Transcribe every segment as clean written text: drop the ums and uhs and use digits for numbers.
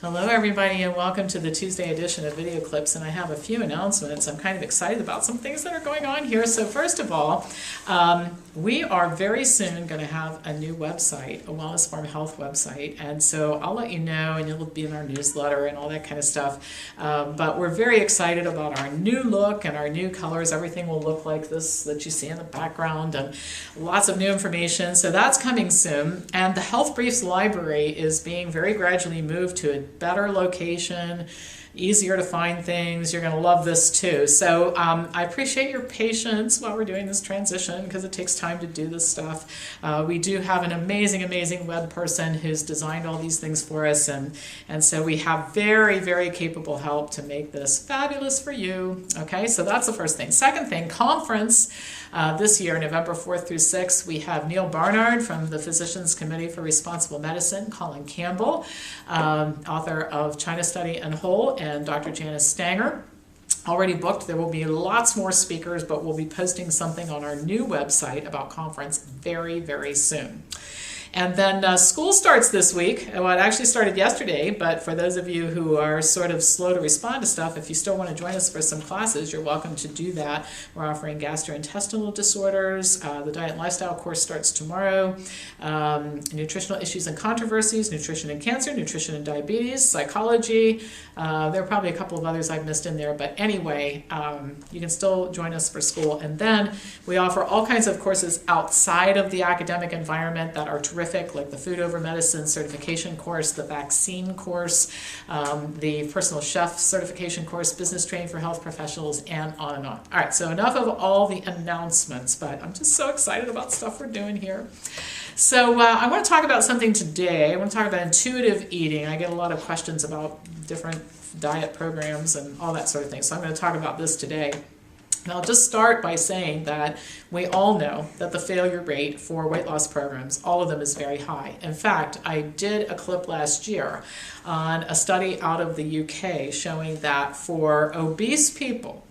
Hello everybody and welcome to the Tuesday edition of Video Clips, and I have a few announcements. I'm kind of excited about some things that are going on here. So first of all, we are very soon going to have a new website, a Wellness Farm Health website, and so I'll let you know, and it'll be in our newsletter and all that kind of stuff. But we're very excited about our new look and our new colors. Everything will look like this that you see in the background, and lots of new information. So that's coming soon. And the Health Briefs library is being very gradually moved to a better location, easier to find things. You're going to love this too. So I appreciate your patience while we're doing this transition because it takes time to do this stuff. We do have an amazing web person who's designed all these things for us, and so we have very capable help to make this fabulous for you. Okay, so that's the first thing. Second thing, conference. This year, November 4th through 6th, we have Neil Barnard from the Physicians Committee for Responsible Medicine, Colin Campbell, author of China Study and Whole, and Dr. Janice Stanger. Already booked. There will be lots more speakers, but we'll be posting something on our new website about conference very soon. And then school starts this week. Well, it actually started yesterday, but for those of you who are sort of slow to respond to stuff, if you still want to join us for some classes, you're welcome to do that. We're offering gastrointestinal disorders. The diet and lifestyle course starts tomorrow. Nutritional issues and controversies, nutrition and cancer, nutrition and diabetes, psychology. There are probably a couple of others I've missed in there, but anyway, you can still join us for school. And then we offer all kinds of courses outside of the academic environment that are terrific, like the Food Over Medicine certification course, the vaccine course, the personal chef certification course, business training for health professionals, and on and on. All right, so enough of all the announcements, but I'm just so excited about stuff we're doing here. So I want to talk about something today. I want to talk about intuitive eating. I get a lot of questions about different diet programs and all that sort of thing, so I'm going to talk about this today. And I'll just start by saying that we all know that the failure rate for weight loss programs, all of them, is very high. In fact, I did a clip last year on a study out of the UK showing that for obese people,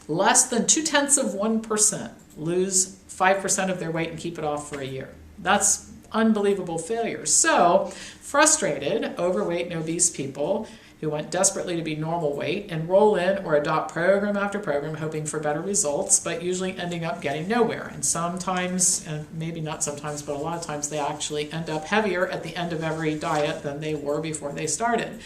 less than 0.2% lose 5% of their weight and keep it off for a year. That's unbelievable failure. So frustrated, overweight and obese people who want desperately to be normal weight enroll in or adopt program after program hoping for better results, but usually ending up getting nowhere. And sometimes, and maybe not sometimes, but a lot of times, they actually end up heavier at the end of every diet than they were before they started.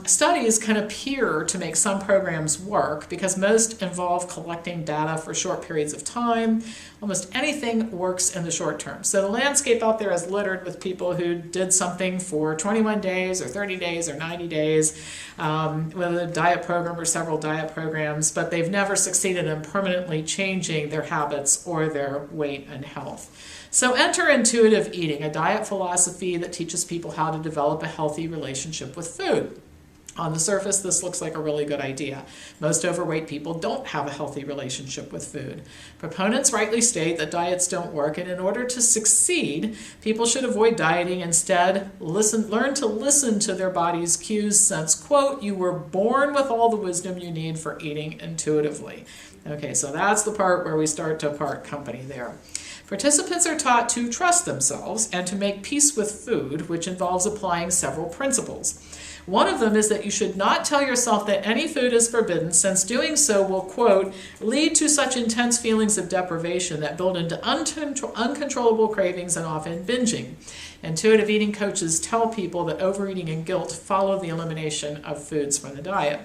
Studies can appear to make some programs work because most involve collecting data for short periods of time. Almost anything works in the short term. So the landscape out there is littered with people who did something for 21 days or 30 days or 90 days, whether a diet program or several diet programs, but they've never succeeded in permanently changing their habits or their weight and health. So enter intuitive eating, a diet philosophy that teaches people how to develop a healthy relationship with food. On the surface, this looks like a really good idea. Most overweight people don't have a healthy relationship with food. Proponents rightly state that diets don't work, and in order to succeed, people should avoid dieting. Instead, learn to listen to their body's cues since, quote, you were born with all the wisdom you need for eating intuitively. Okay, so that's the part where we start to part company there. Participants are taught to trust themselves and to make peace with food, which involves applying several principles. One of them is that you should not tell yourself that any food is forbidden, since doing so will, quote, lead to such intense feelings of deprivation that build into uncontrollable cravings and often binging. Intuitive eating coaches tell people that overeating and guilt follow the elimination of foods from the diet.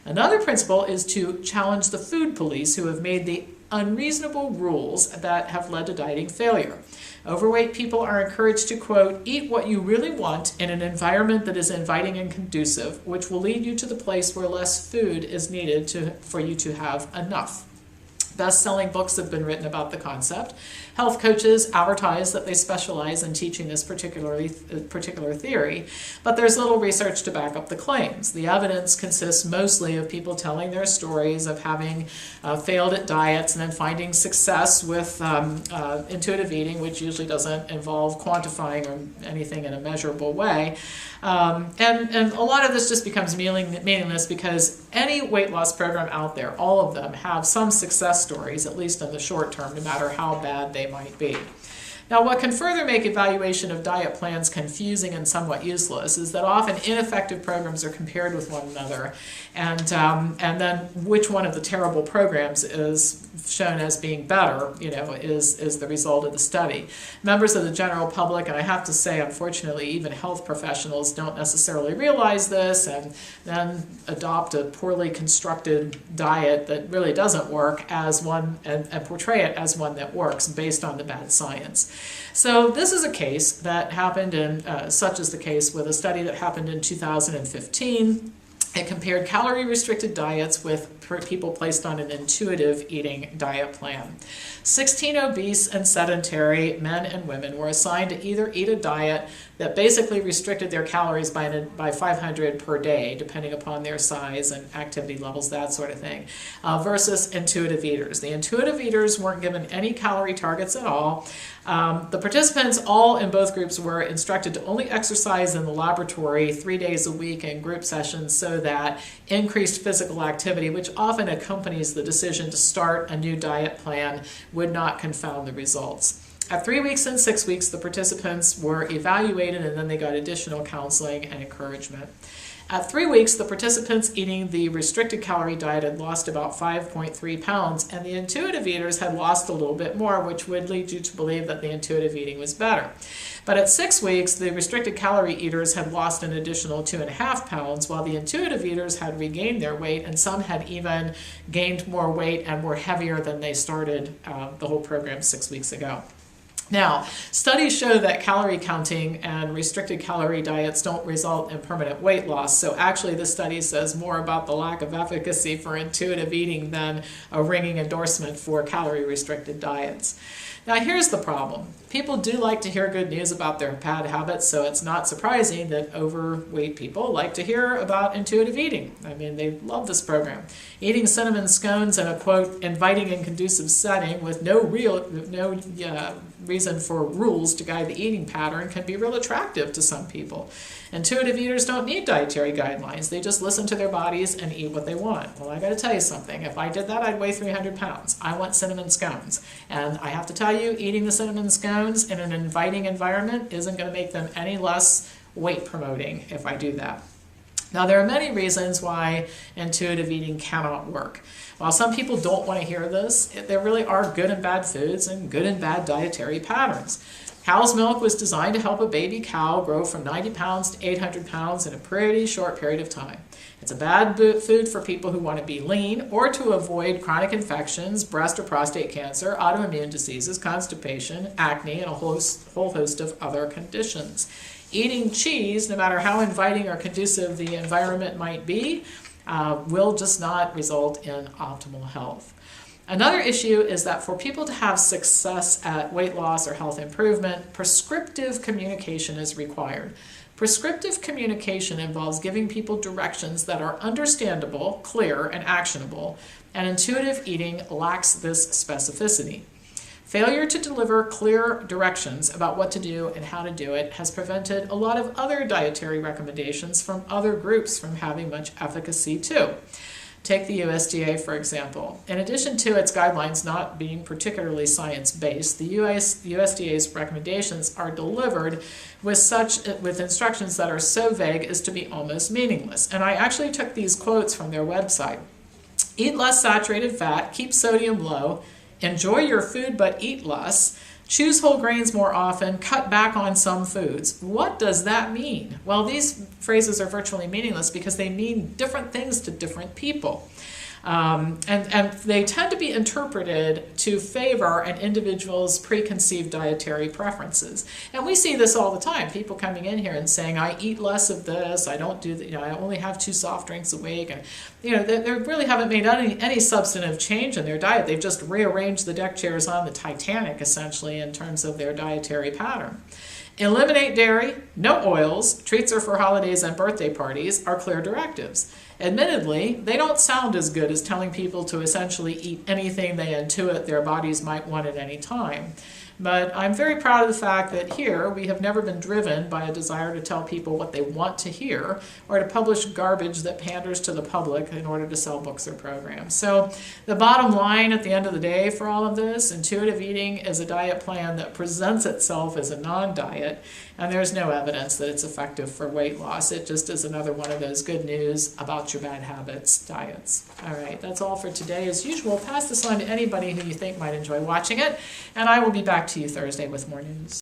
Another principle is to challenge the food police who have made the unreasonable rules that have led to dieting failure. Overweight people are encouraged to, quote, eat what you really want in an environment that is inviting and conducive, which will lead you to the place where less food is needed for you to have enough. Best-selling books have been written about the concept. Health coaches advertise that they specialize in teaching this particular theory, but there's little research to back up the claims. The evidence consists mostly of people telling their stories of having failed at diets and then finding success with intuitive eating, which usually doesn't involve quantifying or anything in a measurable way. And a lot of this just becomes meaningless because any weight loss program out there, all of them, have some success stories, at least in the short term, no matter how bad they might be. Now, what can further make evaluation of diet plans confusing and somewhat useless is that often ineffective programs are compared with one another, and then which one of the terrible programs is shown as being better, is the result of the study. Members of the general public, and I have to say, unfortunately, even health professionals don't necessarily realize this and then adopt a poorly constructed diet that really doesn't work as one, and portray it as one that works based on the bad science. So this is a case that happened such is the case with a study that happened in 2015. It compared calorie-restricted diets with people placed on an intuitive eating diet plan. 16 obese and sedentary men and women were assigned to either eat a diet that basically restricted their calories by 500 per day, depending upon their size and activity levels, that sort of thing, versus intuitive eaters. The intuitive eaters weren't given any calorie targets at all. The participants, all in both groups, were instructed to only exercise in the laboratory 3 days a week in group sessions so that increased physical activity, which often accompanies the decision to start a new diet plan, would not confound the results. At 3 weeks and 6 weeks, the participants were evaluated and then they got additional counseling and encouragement. At 3 weeks, the participants eating the restricted calorie diet had lost about 5.3 pounds, and the intuitive eaters had lost a little bit more, which would lead you to believe that the intuitive eating was better. But at 6 weeks, the restricted calorie eaters had lost an additional 2.5 pounds, while the intuitive eaters had regained their weight, and some had even gained more weight and were heavier than they started the whole program 6 weeks ago. Now, studies show that calorie counting and restricted calorie diets don't result in permanent weight loss, so actually this study says more about the lack of efficacy for intuitive eating than a ringing endorsement for calorie-restricted diets. Now, here's the problem. People do like to hear good news about their bad habits, so it's not surprising that overweight people like to hear about intuitive eating. I mean, they love this program. Eating cinnamon scones in a, quote, inviting and conducive setting with no reason for rules to guide the eating pattern can be real attractive to some people. Intuitive eaters don't need dietary guidelines. They just listen to their bodies and eat what they want. Well, I got to tell you something. If I did that, I'd weigh 300 pounds. I want cinnamon scones. And I have to tell you, eating the cinnamon scones in an inviting environment isn't going to make them any less weight promoting if I do that. Now, there are many reasons why intuitive eating cannot work. While some people don't want to hear this, there really are good and bad foods and good and bad dietary patterns. Cow's milk was designed to help a baby cow grow from 90 pounds to 800 pounds in a pretty short period of time. It's a bad food for people who want to be lean or to avoid chronic infections, breast or prostate cancer, autoimmune diseases, constipation, acne, and a whole host of other conditions. Eating cheese, no matter how inviting or conducive the environment might be, will just not result in optimal health. Another issue is that for people to have success at weight loss or health improvement, prescriptive communication is required. Prescriptive communication involves giving people directions that are understandable, clear, and actionable, and intuitive eating lacks this specificity. Failure to deliver clear directions about what to do and how to do it has prevented a lot of other dietary recommendations from other groups from having much efficacy too. Take the USDA, for example. In addition to its guidelines not being particularly science-based, the USDA's recommendations are delivered with instructions that are so vague as to be almost meaningless. And I actually took these quotes from their website. Eat less saturated fat, keep sodium low, enjoy your food but eat less, choose whole grains more often, cut back on some foods. What does that mean? Well, these phrases are virtually meaningless because they mean different things to different people. And they tend to be interpreted to favor an individual's preconceived dietary preferences. And we see this all the time. People coming in here and saying, I eat less of this, I don't do that, I only have 2 soft drinks a week. And, they really haven't made any substantive change in their diet. They've just rearranged the deck chairs on the Titanic, essentially, in terms of their dietary pattern. Eliminate dairy, no oils, treats are for holidays and birthday parties are clear directives. Admittedly, they don't sound as good as telling people to essentially eat anything they intuit their bodies might want at any time. But I'm very proud of the fact that here we have never been driven by a desire to tell people what they want to hear or to publish garbage that panders to the public in order to sell books or programs. So the bottom line at the end of the day for all of this, intuitive eating is a diet plan that presents itself as a non-diet, and there's no evidence that it's effective for weight loss. It just is another one of those good news about your bad habits diets. All right, that's all for today. As usual, pass this on to anybody who you think might enjoy watching it, and I will be back to you Thursday with more news.